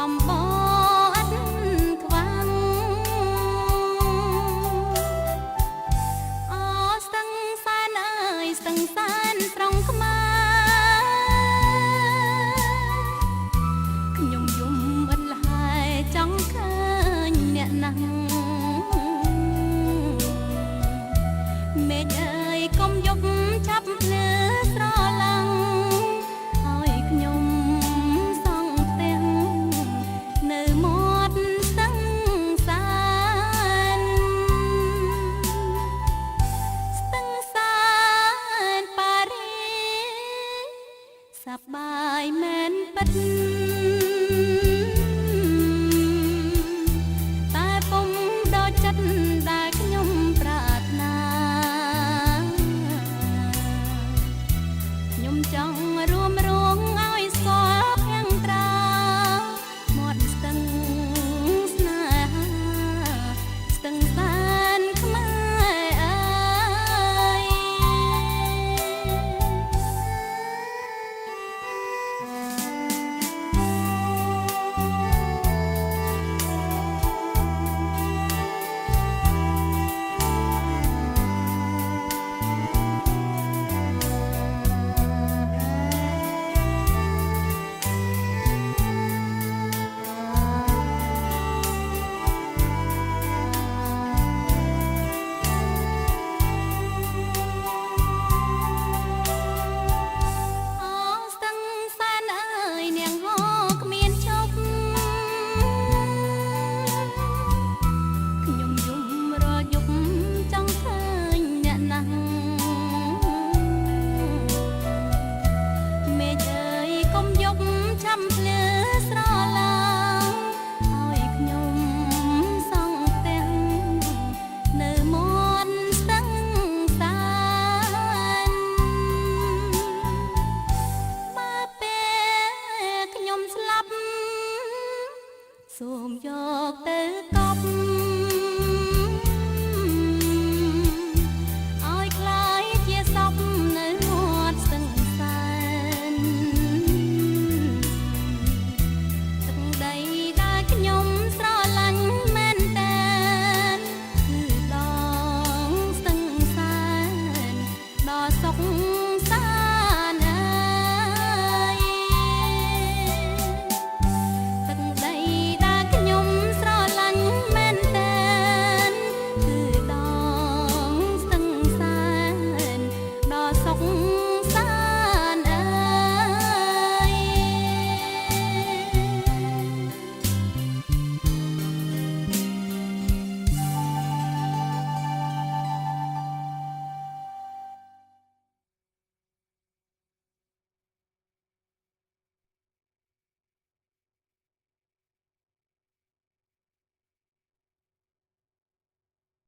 កំបោអត់ខ្វាំងអូស្ទឹងសែនអើយស្ទឹងសែនត្រង់ខ្មែរខ្ញុំយំអត់លហើយចង់ឃើញអ្នកណាស់មេឃអើយកុំយប់ឆាប់ភ្លឺស្រលាំងហើយខ្ញុំសង់ផ្ទះនៅមាត់ស្ទឹងសែនស្ទឹងសែនប៉ារីសប្បាយមែនពិតតែពុំដល់ចិត្តដែលខ្ញុំប្រាថ្នាខ្ញុំចង់រួមរងឲ្យស្គាល់ភាំងត្រាមាត់ស្ទឹងស្នេហាស្ទឹងសែនខ្មែរអើយសូមយកទៅ